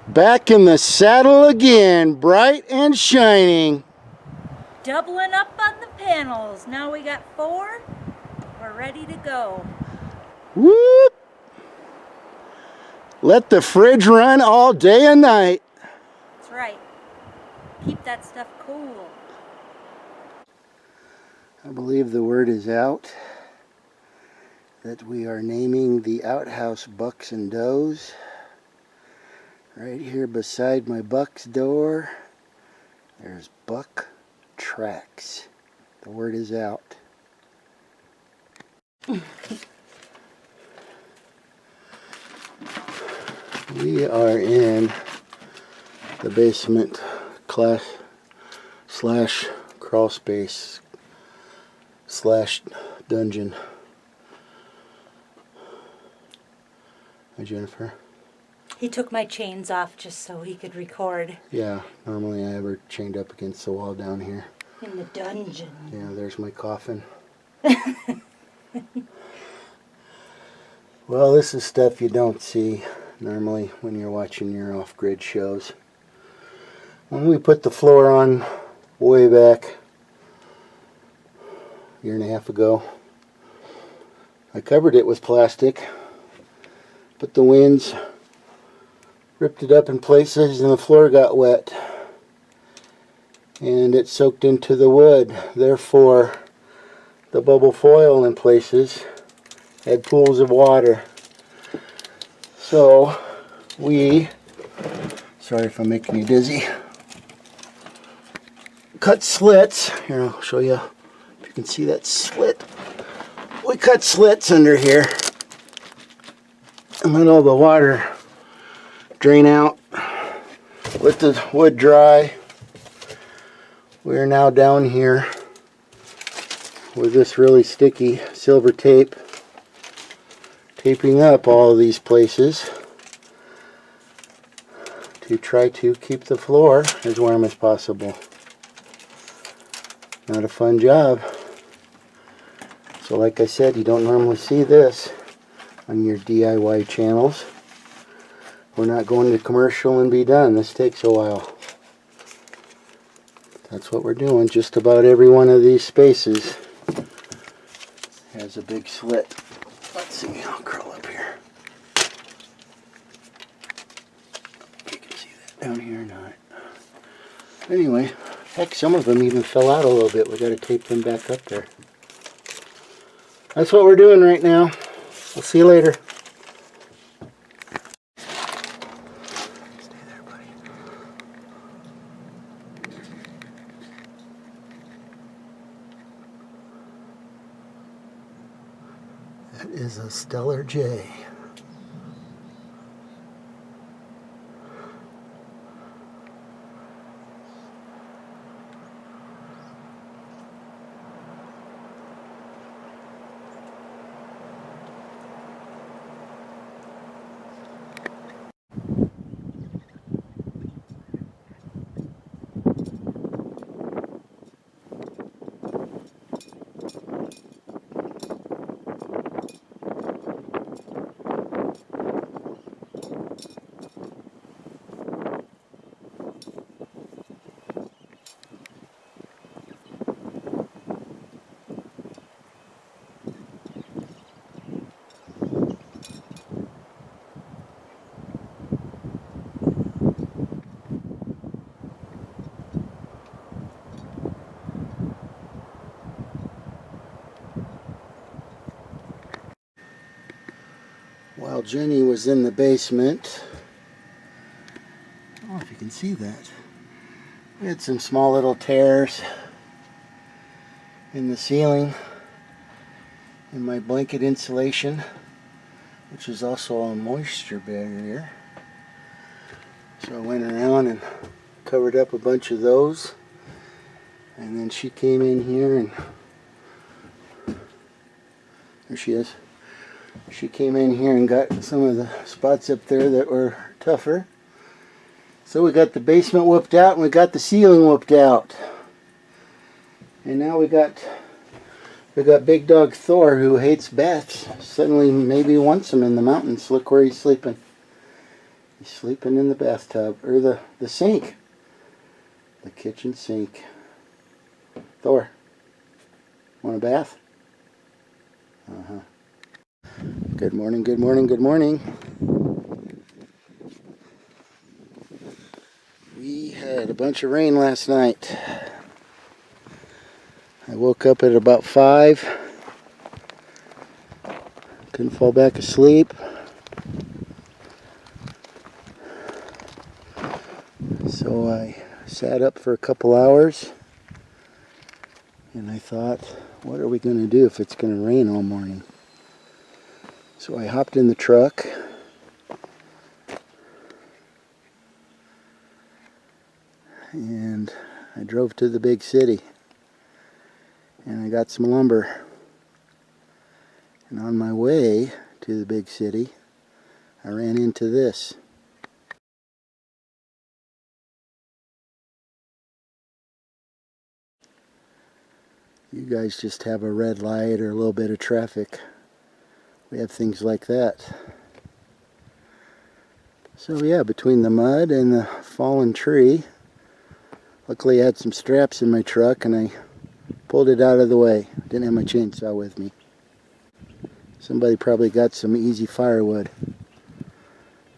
Back in the saddle again, bright and shining. Doubling up on the panels. Now we got 4. We're ready to go. Whoop! Let the fridge run all day and night. That's right. Keep that stuff cool. I believe the word is out that we are naming the outhouse bucks and does. Right here beside my buck's door, there's buck tracks. The word is out. We are in the basement class slash crawl space slash dungeon. Hi, Jennifer. He took my chains off just so he could record. Yeah, normally I have her chained up against the wall down here. In the dungeon. Yeah, there's my coffin. Well, this is stuff you don't see normally when you're watching your off-grid shows. When we put the floor on way back a year and a half ago, I covered it with plastic, but the winds ripped it up in places and the floor got wet and it soaked into the wood. Therefore, the bubble foil in places had pools of water. So we, sorry if I'm making you dizzy, cut slits. Here, I'll show you if you can see that slit. We cut slits under here and let all the water drain out. Let the wood dry. We are now down here with this really sticky silver tape, taping up all of these places to try to keep the floor as warm as possible. Not a fun job. So like I said, you don't normally see this on your DIY channels. We're not going to commercial and be done. This takes a while. That's what we're doing. Just about every one of these spaces has a big slit. Let's see, I'll curl up here. You can see that down here or not. Anyway, heck, some of them even fell out a little bit. We got to tape them back up there. That's what we're doing right now. We'll see you later. Stay there, buddy. That is a stellar jay. While Jenny was in the basement, I don't know if you can see that, we had some small little tears in the ceiling in my blanket insulation, which is also a moisture barrier. So I went around and covered up a bunch of those, and then she came in here and there she is. She came in here and got some of the spots up there that were tougher. So we got the basement whooped out and we got the ceiling whooped out. And now we got Big Dog Thor, who hates baths. Suddenly maybe wants them in the mountains. Look where he's sleeping. He's sleeping in the bathtub, or the sink. The kitchen sink. Thor, want a bath? Good morning, good morning, good morning. We had a bunch of rain last night. I woke up at about 5. Couldn't fall back asleep. So I sat up for a couple hours. And I thought, what are we going to do if it's going to rain all morning? So I hopped in the truck. And I drove to the big city. And I got some lumber. And on my way to the big city, I ran into this. You guys just have a red light or a little bit of traffic. We have things like that. So yeah, between the mud and the fallen tree, luckily I had some straps in my truck and I pulled it out of the way. Didn't have my chainsaw with me. Somebody probably got some easy firewood.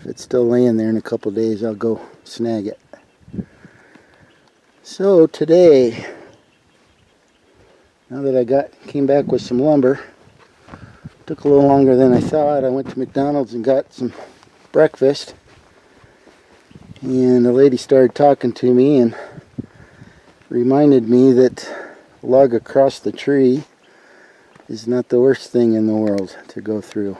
If it's still laying there in a couple days, I'll go snag it. So today, now that I came back with some lumber, took a little longer than I thought. I went to McDonald's and got some breakfast. And the lady started talking to me and reminded me that a log across the tree is not the worst thing in the world to go through.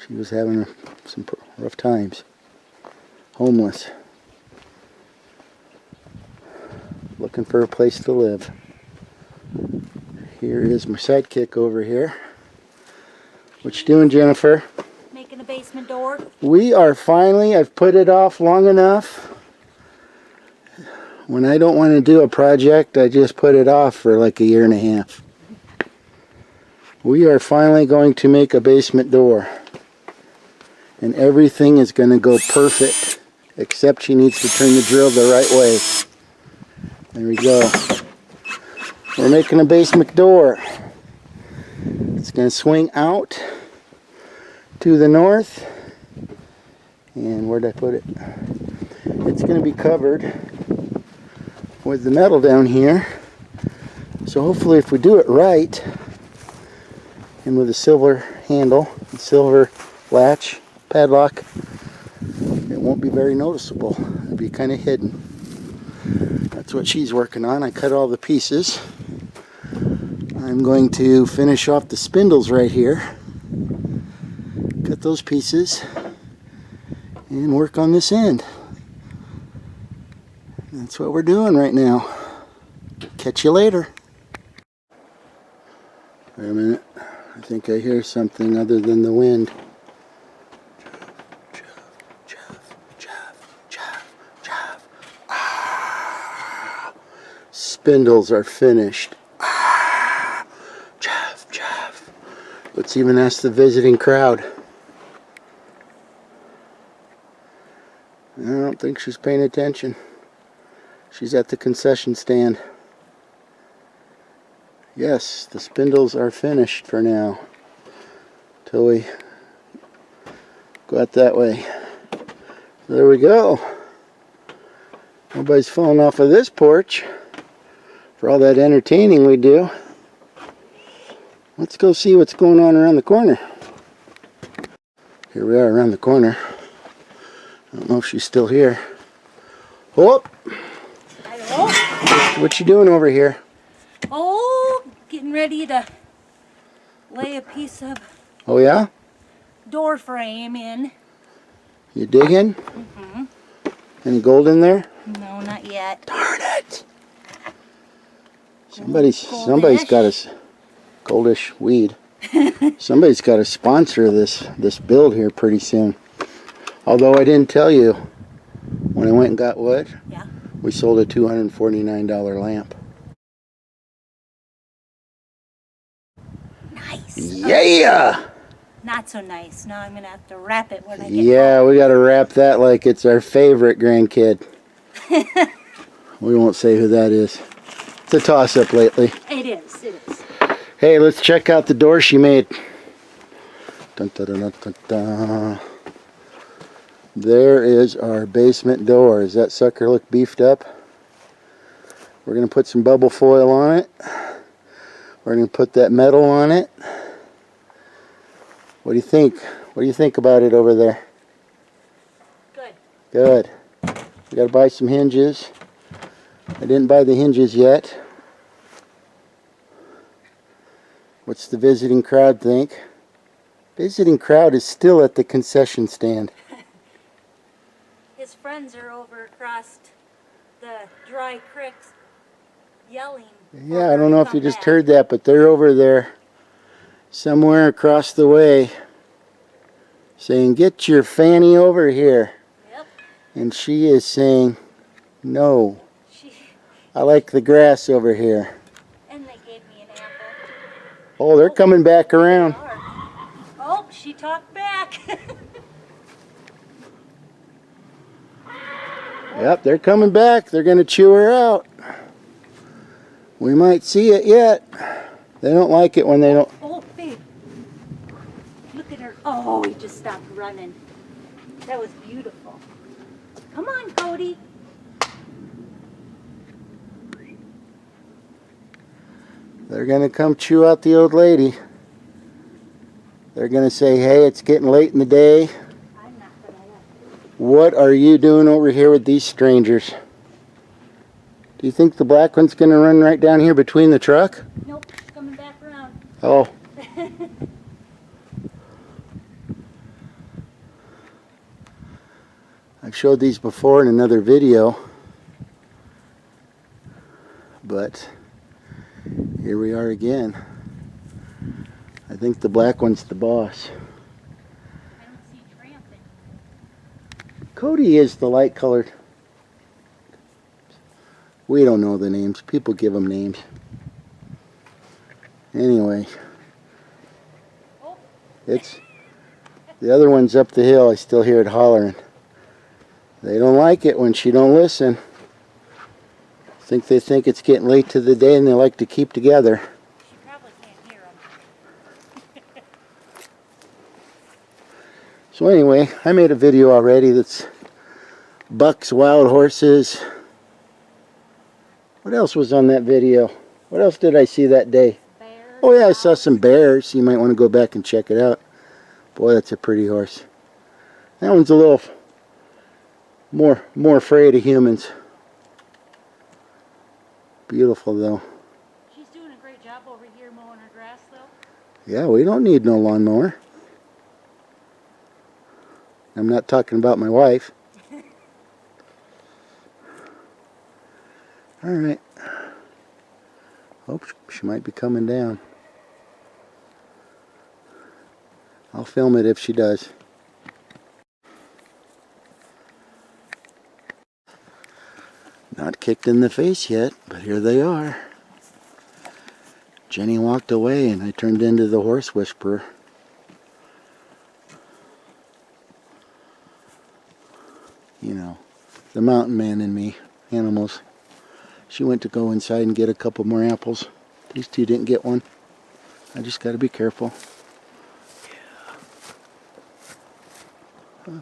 She was having some rough times. Homeless. Looking for a place to live. Here is my sidekick over here. What you doing, Jennifer? Making a basement door. We are finally, I've put it off long enough. When I don't want to do a project, I just put it off for like a year and a half. We are finally going to make a basement door. And everything is going to go perfect. Except she needs to turn the drill the right way. There we go. We're making a basement door. It's going to swing out to the north. And where'd I put it? It's going to be covered with the metal down here. So hopefully if we do it right, and with a silver handle, and silver latch, padlock, it won't be very noticeable. It'll be kind of hidden. That's what she's working on. I cut all the pieces. I'm going to finish off the spindles right here. Cut those pieces and work on this end. That's what we're doing right now. Catch you later. Wait a minute. I think I hear something other than the wind. Spindles are finished. Let's even ask the visiting crowd. I don't think she's paying attention. She's at the concession stand. Yes, the spindles are finished for now. Till we go out that way. There we go. Nobody's falling off of this porch for all that entertaining we do. Let's go see what's going on around the corner. Here we are around the corner. I don't know if she's still here. Oh! I don't know. What you doing over here? Oh, getting ready to lay a piece of Oh yeah? door frame in. You digging? Mm-hmm. Any gold in there? No, not yet. Darn it! Somebody's got a goldish weed. Somebody's got to sponsor this build here pretty soon. Although I didn't tell you, when I went and got wood, Yeah. we sold a $249 lamp. Nice. Yeah! not so nice. Now I'm gonna have to wrap it when I get Yeah, home. we gotta wrap that like it's our favorite grandkid. We won't say who that is. It's a toss-up lately. It is, it is. Hey, let's check out the door she made. Dun, dun, dun, dun, dun, dun. There is our basement door. Does that sucker look beefed up? We're going to put some bubble foil on it. We're going to put that metal on it. What do you think? What do you think about it over there? Good. Good. We got to buy some hinges. I didn't buy the hinges yet. What's the visiting crowd think? Visiting crowd is still at the concession stand. His friends are over across the dry creeks yelling. Yeah, I don't know if you just heard that, but they're over there somewhere across the way saying, "Get your Fanny over here." Yep. And she is saying, "No. I like the grass over here." And they gave me an apple. Oh, they're coming back around. Oh, she talked back. Yep, they're coming back. They're going to chew her out. We might see it yet. They don't like it when they don't. Oh, babe. Look at her. Oh, he just stopped running. That was beautiful. Come on, Cody. They're going to come chew out the old lady. They're going to say, "Hey, it's getting late in the day. I'm not going to let What are you doing over here with these strangers?" Do you think the black one's going to run right down here between the truck? Nope, she's coming back around. Oh. I've showed these before in another video, but here we are again. I think the black one's the boss. I don't see tramping. Cody is the light colored. We don't know the names. People give them names. Anyway, Oh. it's the other one's up the hill. I still hear it hollering. They don't like it when she don't listen. They think it's getting late to the day and they like to keep together. She probably can't hear him. So anyway, I made a video already that's bucks, wild horses. What else was on that video? What else did I see that day? Bears. Oh yeah, I saw some bears. You might want to go back and check it out. Boy, that's a pretty horse. That one's a little more afraid of humans. Beautiful though. She's doing a great job over here mowing her grass though. Yeah, we don't need no lawnmower. I'm not talking about my wife. Alright. Oh, she might be coming down. I'll film it if she does. Not kicked in the face yet, but here they are. Jenny walked away and I turned into the horse whisperer. You know, the mountain man in me, animals. She went to go inside and get a couple more apples. These two didn't get one. I just got to be careful. Yeah.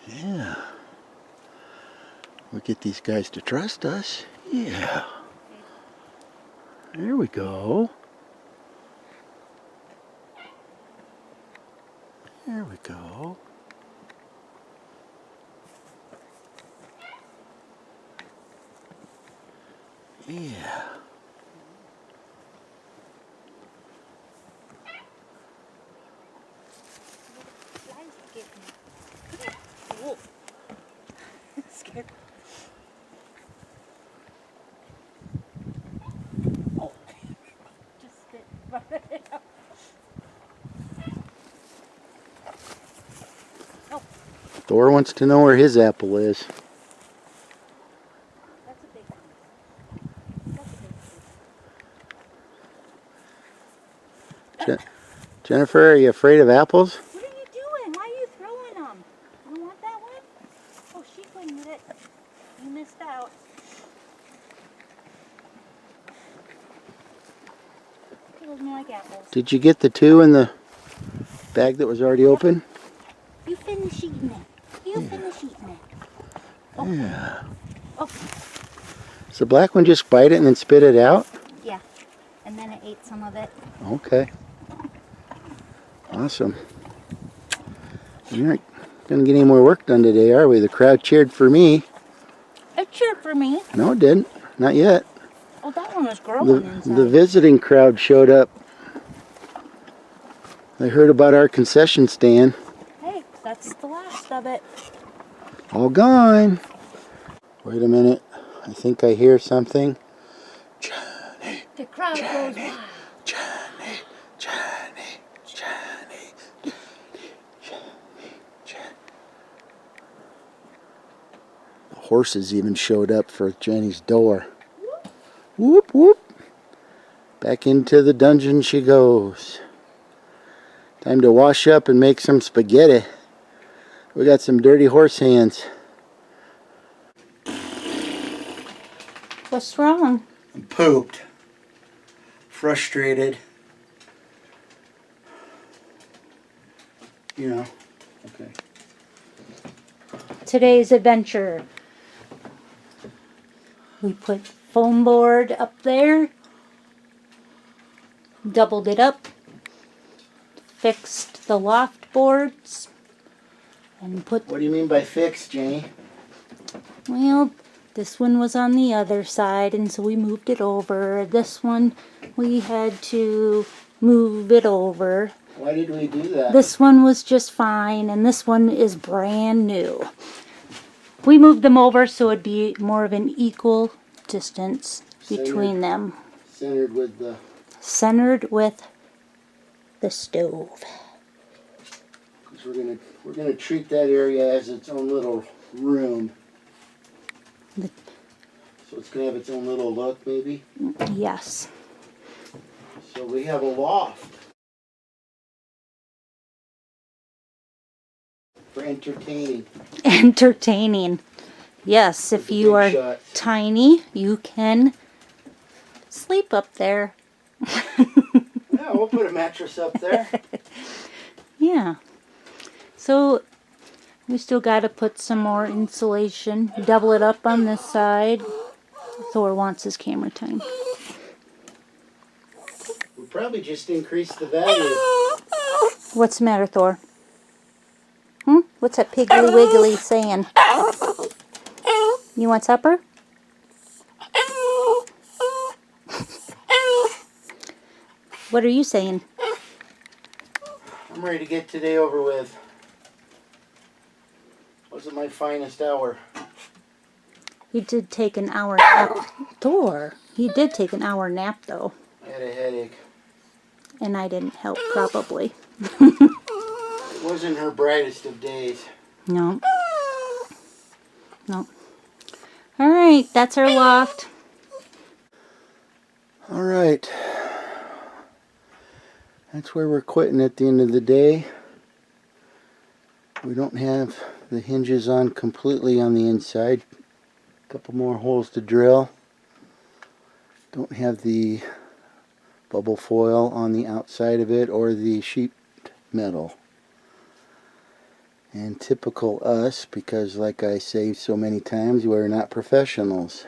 Yeah. We'll get these guys to trust us. Yeah. There we go. There we go. Yeah. Scared. Oh. Just spit. Oh. Thor wants to know where his apple is. That's a big piece. That's a big piece. Jennifer, are you afraid of apples? What are you doing? Why are you throwing them? You don't want that one? Oh, she's going to get it. You missed out. She doesn't like apples. Did you get the 2 in the bag that was already open? You finish eating it. You finish eating it. Oh. Yeah. Oh. Does the black one just bite it and then spit it out? Yeah. And then it ate some of it. Okay. Awesome. You're not going to get any more work done today, are we? The crowd cheered for me. It cheered for me. No, it didn't. Not yet. Oh, that one was growing inside. The visiting crowd showed up. They heard about our concession stand. Hey, that's the last of it. All gone. Wait a minute. I think I hear something. Johnny. The crowd goes wild. Johnny. Johnny. Johnny. The horses even showed up for Jenny's door. Whoop, whoop. Back into the dungeon she goes. Time to wash up and make some spaghetti. We got some dirty horse hands. What's wrong? I'm pooped. Frustrated. You know. Okay. Today's adventure. We put foam board up there. Doubled it up. Fixed the loft boards. And put... What do you mean by fixed, Jenny? Well, this one was on the other side, and so we moved it over. This one, we had to move it over. Why did we do that? This one was just fine, and this one is brand new. We moved them over so it'd be more of an equal distance between them. Centered with the... Centered with the stove. Because we're gonna treat that area as its own little room. So it's gonna have its own little look, maybe? Yes. So we have a loft. For entertaining. Entertaining. Yes, if The you big are shots. tiny, you can sleep up there. Yeah, we'll put a mattress up there. Yeah. So we still got to put some more insulation. Double it up on this side. Thor wants his camera time. We'll probably just increase the value. What's the matter, Thor? What's that piggly wiggly saying? You want supper? What are you saying? I'm ready to get today over with. Wasn't my finest hour. He did take an hour nap. Thor, he did take an hour nap though. I had a headache. And I didn't help probably. It wasn't her brightest of days. No. No. Alright, that's our loft. Alright. That's where we're quitting at the end of the day. We don't have the hinges on completely on the inside. A couple more holes to drill. Don't have the bubble foil on the outside of it or the sheet metal. And typical us, because like I say so many times, we're not professionals.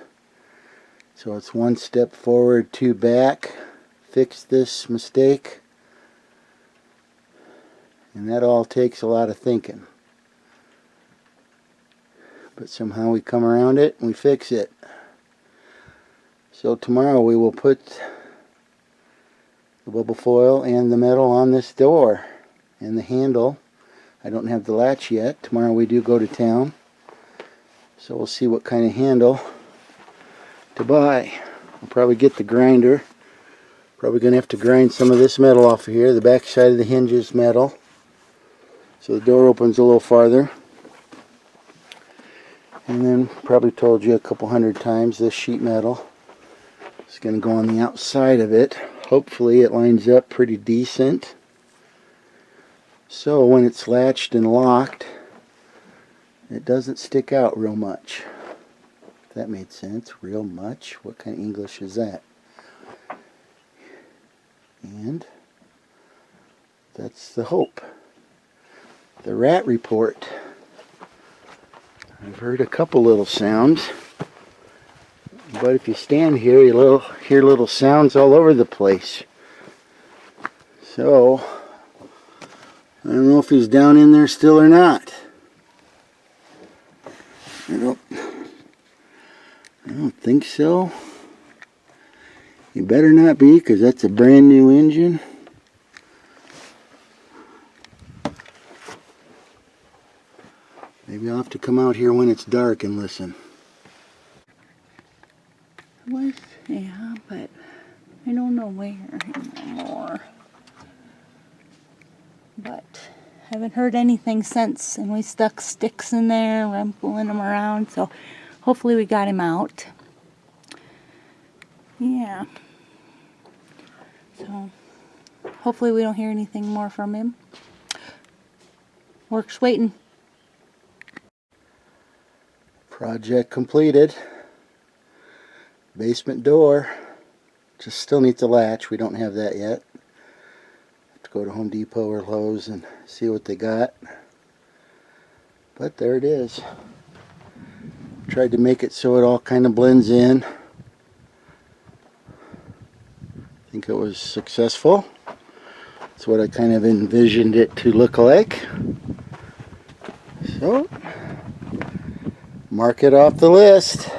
So it's one step forward, two back. Fix this mistake. And that all takes a lot of thinking. But somehow we come around it and we fix it. So tomorrow we will put the bubble foil and the metal on this door and the handle. I don't have the latch yet. Tomorrow we do go to town. So we'll see what kind of handle to buy. I'll probably get the grinder. Probably going to have to grind some of this metal off of here. The back side of the hinge is metal. So the door opens a little farther. And then, probably told you a couple hundred times, this sheet metal is going to go on the outside of it. hopefully it lines up pretty decent. So when it's latched and locked, it doesn't stick out real much. If that made sense. Real much? What kind of English is that? And that's the hope. The rat report. I've heard a couple little sounds. But if you stand here, you'll hear little sounds all over the place. So, I don't know if he's down in there still or not. I don't think so. You better not be, because that's a brand new engine. Maybe I'll have to come out here when it's dark and listen. Yeah, but I don't know where anymore. But haven't heard anything since, and we stuck sticks in there, I'm pulling them around, so hopefully we got him out. Yeah. So hopefully we don't hear anything more from him. Work's waiting. Project completed. Basement door. Just still needs a latch. We don't have that yet. Have to go to Home Depot or Lowe's and see what they got. But there it is. Tried to make it so it all kind of blends in. I think it was successful. That's what I kind of envisioned it to look like. So, mark it off the list.